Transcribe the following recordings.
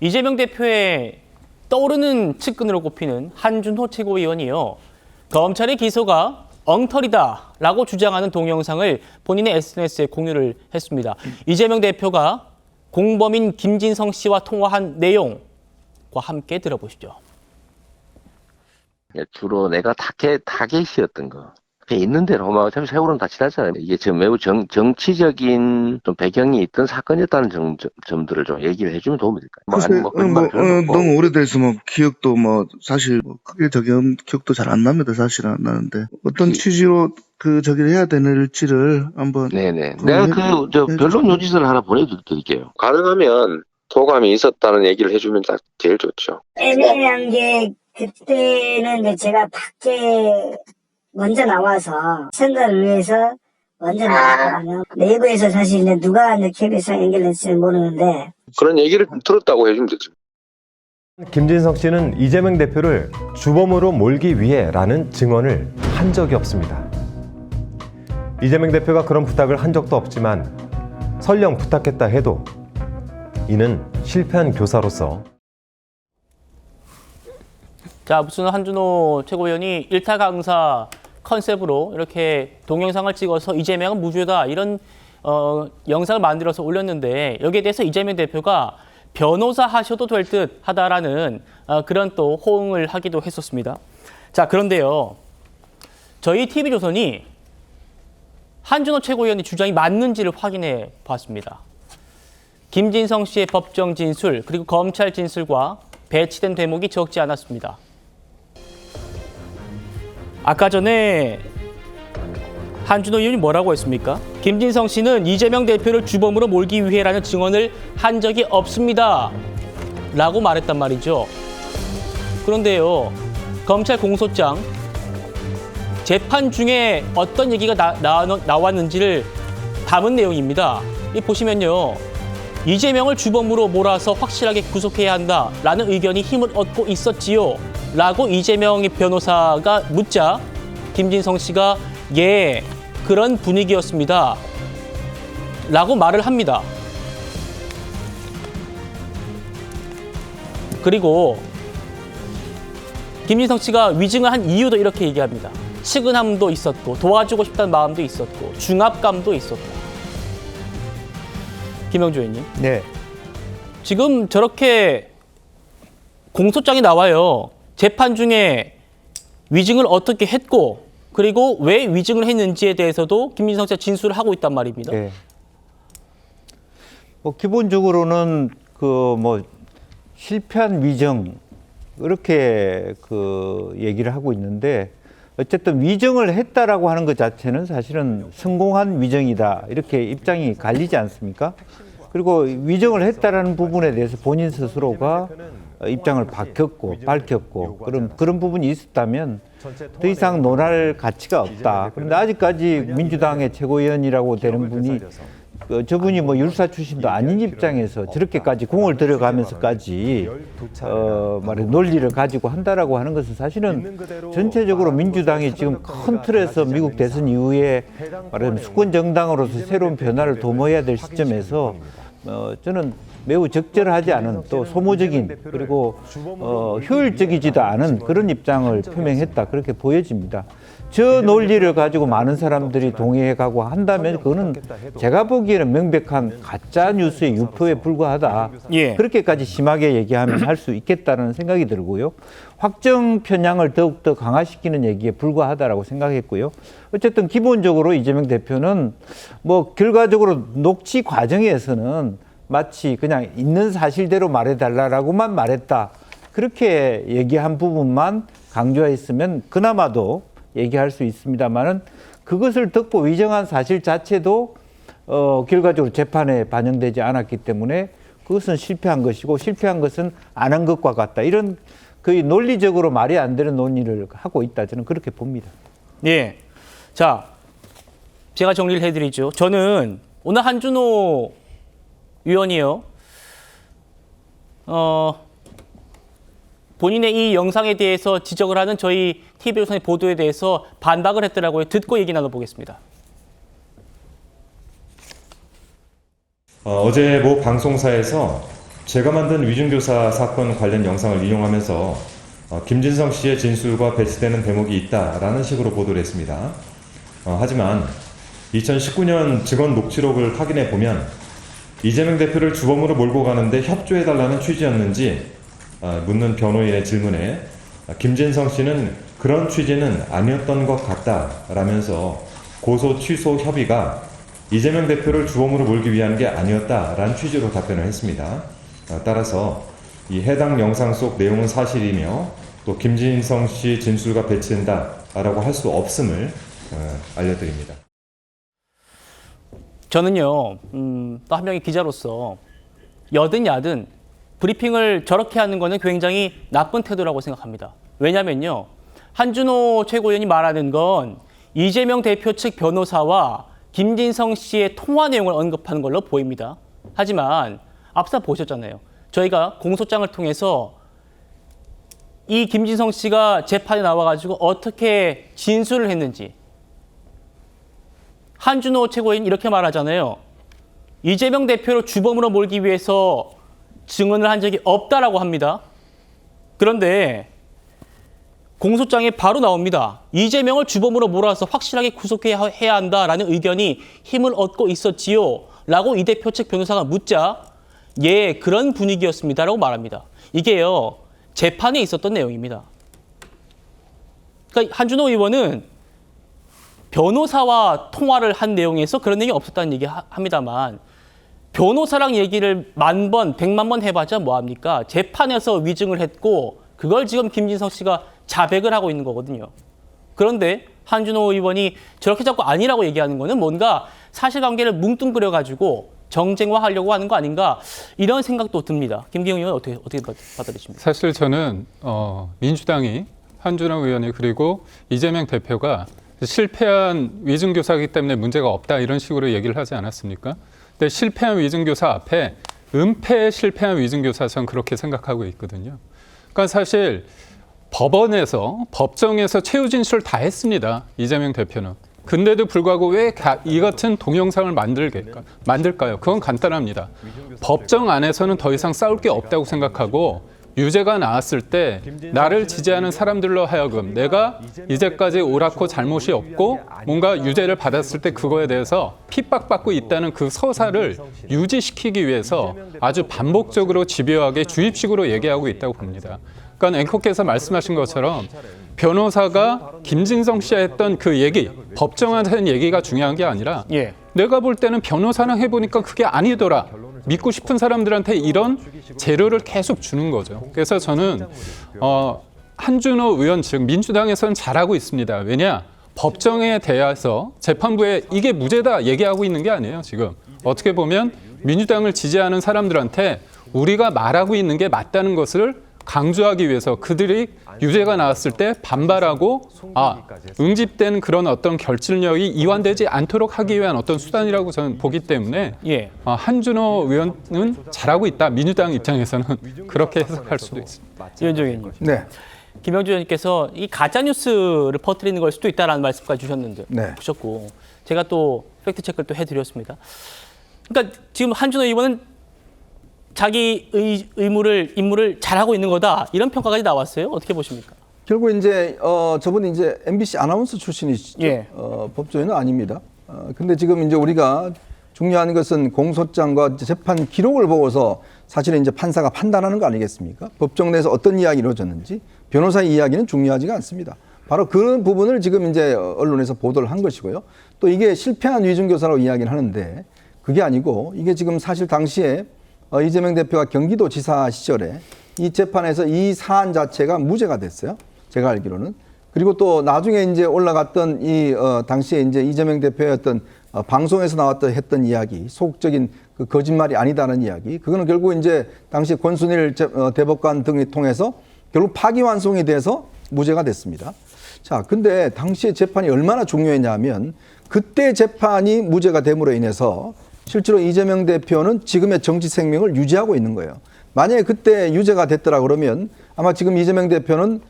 이재명 대표의 떠오르는 측근으로 꼽히는 한준호 최고위원이요. 검찰의 기소가 엉터리다라고 주장하는 동영상을 본인의 SNS에 공유를 했습니다. 이재명 대표가 공범인 김진성 씨와 통화한 내용과 함께 들어보시죠. 주로 내가 타겟이었던 거. 있는 대로 어차피 세월은 다 지났잖아요. 이게 지금 매우 정치적인 좀 배경이 있던 사건이었다는 점들을 좀 얘기를 해주면 도움이 될까요? 너무 오래돼서 기억도 사실 크게 기억도 잘 안 납니다. 사실은 안 나는데 어떤 취지로 저기를 해야 되는지를 한번. 네네. 내가 변론 요지서를 하나 보내드릴게요. 가능하면 도감이 있었다는 얘기를 해주면 제일 좋죠. 애매한 게 그때는 이제 제가 밖에 먼저 나와서 선거를 위해서 먼저 나왔거든요. 내부에서 사실 이제 누가 KBS랑 연결했을지 모르는데 그런 얘기를 들었다고 해주면 되죠. 김진성 씨는 이재명 대표를 주범으로 몰기 위해라는 증언을 한 적이 없습니다. 이재명 대표가 그런 부탁을 한 적도 없지만 설령 부탁했다 해도 이는 실패한 교사로서. 자, 무슨 한준호 최고위원이 일타 강사 컨셉으로 이렇게 동영상을 찍어서 이재명은 무죄다 이런 영상을 만들어서 올렸는데 여기에 대해서 이재명 대표가 변호사 하셔도 될 듯 하다라는 그런 또 호응을 하기도 했었습니다. 자, 그런데요. 저희 TV조선이 한준호 최고위원의 주장이 맞는지를 확인해 봤습니다. 김진성 씨의 법정 진술 그리고 검찰 진술과 배치된 대목이 적지 않았습니다. 아까 전에 한준호 의원이 뭐라고 했습니까? 김진성 씨는 이재명 대표를 주범으로 몰기 위해라는 증언을 한 적이 없습니다. 라고 말했단 말이죠. 그런데요, 검찰 공소장 재판 중에 어떤 얘기가 나왔는지를 담은 내용입니다. 이 보시면요. 이재명을 주범으로 몰아서 확실하게 구속해야 한다라는 의견이 힘을 얻고 있었지요. 라고 이재명의 변호사가 묻자 김진성 씨가 예, 그런 분위기였습니다. 라고 말을 합니다. 그리고 김진성 씨가 위증을 한 이유도 이렇게 얘기합니다. 측은함도 있었고 도와주고 싶다는 마음도 있었고 중압감도 있었고. 김영주 의원님. 네. 지금 저렇게 공소장이 나와요. 재판 중에 위증을 어떻게 했고 그리고 왜 위증을 했는지에 대해서도 김진성 씨가 진술을 하고 있단 말입니다. 네. 기본적으로는 실패한 위증 이렇게 얘기를 하고 있는데 어쨌든 위증을 했다라고 하는 것 자체는 사실은 성공한 위증이다 이렇게 입장이 갈리지 않습니까? 그리고 위증을 했다라는 부분에 대해서 본인 스스로가 입장을 밝혔고 그런 부분이 있었다면 더 이상 논할 가치가 없다. 그런데 아직까지 민주당의 최고위원이라고 되는 분이 저분이 율사 출신도 아닌 입장에서 저렇게까지 공을 들여가면서까지 논리를 가지고 한다라고 하는 것은 사실은 전체적으로 민주당이 지금 큰 틀에서 미국 대선 이후에 말하자면 수권 정당으로서 새로운 변화를 도모해야 될 시점에서 저는 매우 적절하지 않은 또 소모적인 그리고 효율적이지도 않은 그런 입장을 표명했다 그렇게 보여집니다. 저 논리를 가지고 많은 사람들이 동의해가고 한다면 그거는 제가 보기에는 명백한 가짜 뉴스의 유포에 불과하다. 예. 그렇게까지 심하게 얘기하면 할 수 있겠다는 생각이 들고요. 확정 편향을 더욱더 강화시키는 얘기에 불과하다라고 생각했고요. 어쨌든 기본적으로 이재명 대표는 결과적으로 녹취 과정에서는 마치 그냥 있는 사실대로 말해달라고만 말했다. 그렇게 얘기한 부분만 강조했으면 그나마도 얘기할 수 있습니다만은 그것을 듣고 위정한 사실 자체도 결과적으로 재판에 반영되지 않았기 때문에 그것은 실패한 것이고 실패한 것은 안 한 것과 같다. 이런 거의 논리적으로 말이 안 되는 논의를 하고 있다. 저는 그렇게 봅니다. 예. 자, 제가 정리를 해드리죠. 저는 오늘 한준호 위원이요. 본인의 이 영상에 대해서 지적을 하는 저희 TV조선의 보도에 대해서 반박을 했더라고요. 듣고 얘기 나눠보겠습니다. 어제 모 방송사에서 제가 만든 위중교사 사건 관련 영상을 인용하면서 김진성 씨의 진술과 배치되는 대목이 있다라는 식으로 보도를 했습니다. 하지만 2019년 증언 녹취록을 확인해 보면 이재명 대표를 주범으로 몰고 가는데 협조해달라는 취지였는지 묻는 변호인의 질문에 김진성 씨는 그런 취지는 아니었던 것 같다라면서 고소 취소 협의가 이재명 대표를 주범으로 몰기 위한 게 아니었다라는 취지로 답변을 했습니다. 따라서 이 해당 영상 속 내용은 사실이며 또 김진성 씨 진술과 배치된다라고 할 수 없음을 알려드립니다. 저는요, 또 한 명의 기자로서 여든 야든 브리핑을 저렇게 하는 거는 굉장히 나쁜 태도라고 생각합니다. 왜냐면요, 한준호 최고위원이 말하는 건 이재명 대표 측 변호사와 김진성 씨의 통화 내용을 언급하는 걸로 보입니다. 하지만 앞서 보셨잖아요. 저희가 공소장을 통해서 이 김진성 씨가 재판에 나와가지고 어떻게 진술을 했는지 한준호 최고위원이 이렇게 말하잖아요. 이재명 대표를 주범으로 몰기 위해서 증언을 한 적이 없다라고 합니다. 그런데 공소장에 바로 나옵니다. 이재명을 주범으로 몰아서 확실하게 구속해야 한다라는 의견이 힘을 얻고 있었지요. 라고 이 대표 측 변호사가 묻자 예, 그런 분위기였습니다. 라고 말합니다. 이게요, 재판에 있었던 내용입니다. 그러니까 한준호 의원은 변호사와 통화를 한 내용에서 그런 내용이 없었다는 얘기 합니다만 변호사랑 얘기를 10,000번, 1,000,000번 해봤자 뭐합니까? 재판에서 위증을 했고 그걸 지금 김진성 씨가 자백을 하고 있는 거거든요. 그런데 한준호 의원이 저렇게 자꾸 아니라고 얘기하는 거는 뭔가 사실관계를 뭉뚱그려가지고 정쟁화하려고 하는 거 아닌가 이런 생각도 듭니다. 김기영 의원 어떻게 받아들이십니까? 사실 저는 민주당이 한준호 의원이 그리고 이재명 대표가 실패한 위증교사이기 때문에 문제가 없다 이런 식으로 얘기를 하지 않았습니까? 근데 실패한 위증교사 앞에 은폐에 실패한 위증교사 저는 그렇게 생각하고 있거든요. 그러니까 사실 법정에서 최후 진술을 다 했습니다. 이재명 대표는. 근데도 불구하고 왜 이 같은 동영상을 만들까요? 그건 간단합니다. 법정 안에서는 더 이상 싸울 게 없다고 생각하고 유죄가 나왔을 때 나를 지지하는 사람들로 하여금 내가 이제까지 옳았고 잘못이 없고 뭔가 유죄를 받았을 때 그거에 대해서 핍박받고 있다는 그 서사를 유지시키기 위해서 아주 반복적으로 집요하게 주입식으로 얘기하고 있다고 봅니다. 그러니까 앵커께서 말씀하신 것처럼 변호사가 김진성 씨와 했던 그 얘기, 법정에서 한 얘기가 중요한 게 아니라 내가 볼 때는 변호사랑 해보니까 그게 아니더라. 믿고 싶은 사람들한테 이런 재료를 계속 주는 거죠. 그래서 저는 한준호 의원 즉 민주당에서는 잘하고 있습니다. 왜냐? 법정에 대해서 재판부에 이게 무죄다 얘기하고 있는 게 아니에요. 지금 어떻게 보면 민주당을 지지하는 사람들한테 우리가 말하고 있는 게 맞다는 것을 강조하기 위해서 그들이 유죄가 나왔을 때 반발하고 응집된 그런 어떤 결집력이 이완되지 않도록 하기 위한 어떤 수단이라고 저는 보기 때문에 한준호 의원은 잘하고 있다. 민주당 입장에서는 그렇게 해석할 수도 있습니다. 이현정 의원님. 네. 김영주 의원님께서 이 가짜 뉴스를 퍼뜨리는 걸 수도 있다라는 말씀까지 주셨는데 주셨고 제가 또 팩트 체크를 또 해드렸습니다. 그러니까 지금 한준호 의원은 자기 임무를 잘하고 있는 거다 이런 평가까지 나왔어요. 어떻게 보십니까? 결국 이제 저분이 이제 MBC 아나운서 출신이시죠. 법조인은 아닙니다. 근데 지금 이제 우리가 중요한 것은 공소장과 재판 기록을 보고서 사실은 이제 판사가 판단하는 거 아니겠습니까? 법정 내에서 어떤 이야기가 이루어졌는지 변호사의 이야기는 중요하지가 않습니다. 바로 그 부분을 지금 이제 언론에서 보도를 한 것이고요. 또 이게 실패한 위중교사라고 이야기를 하는데 그게 아니고 이게 지금 사실 당시에 이재명 대표가 경기도지사 시절에 이 재판에서 이 사안 자체가 무죄가 됐어요. 제가 알기로는. 그리고 또 나중에 이제 올라갔던 이 당시에 이제 이재명 대표의 어떤 방송에서 나왔던 했던 이야기, 소극적인 그 거짓말이 아니다는 이야기. 그거는 결국 이제 당시 권순일 대법관 등을 통해서 결국 파기환송이 돼서 무죄가 됐습니다. 자, 근데 당시에 재판이 얼마나 중요했냐면 그때 재판이 무죄가 됨으로 인해서 실제로 이재명 대표는 지금의 정치 생명을 유지하고 있는 거예요. 만약에 그때 유죄가 됐더라 그러면 아마 지금 이재명 대표는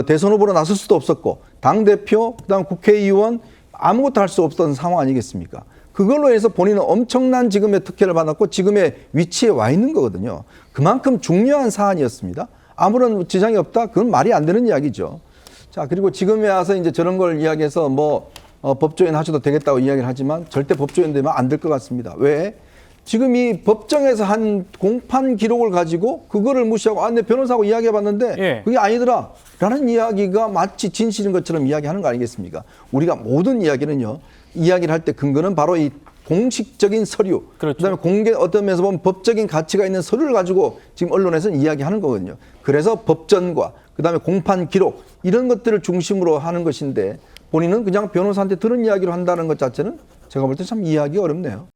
대선 후보로 나설 수도 없었고 당대표, 그다음 국회의원 아무것도 할 수 없던 상황 아니겠습니까? 그걸로 해서 본인은 엄청난 지금의 특혜를 받았고 지금의 위치에 와 있는 거거든요. 그만큼 중요한 사안이었습니다. 아무런 지장이 없다? 그건 말이 안 되는 이야기죠. 자, 그리고 지금에 와서 이제 저런 걸 이야기해서 법조인 하셔도 되겠다고 이야기를 하지만 절대 법조인 되면 안 될 것 같습니다. 왜? 지금 이 법정에서 한 공판 기록을 가지고 그거를 무시하고 내 변호사하고 이야기해봤는데 그게 아니더라 라는 이야기가 마치 진실인 것처럼 이야기하는 거 아니겠습니까? 우리가 모든 이야기는요, 이야기를 할 때 근거는 바로 이 공식적인 서류, 그렇죠. 그다음에 공개 어떤 면에서 보면 법적인 가치가 있는 서류를 가지고 지금 언론에서는 이야기하는 거거든요. 그래서 법전과 그다음에 공판 기록 이런 것들을 중심으로 하는 것인데 본인은 그냥 변호사한테 들은 이야기로 한다는 것 자체는 제가 볼 때 참 이해하기 어렵네요.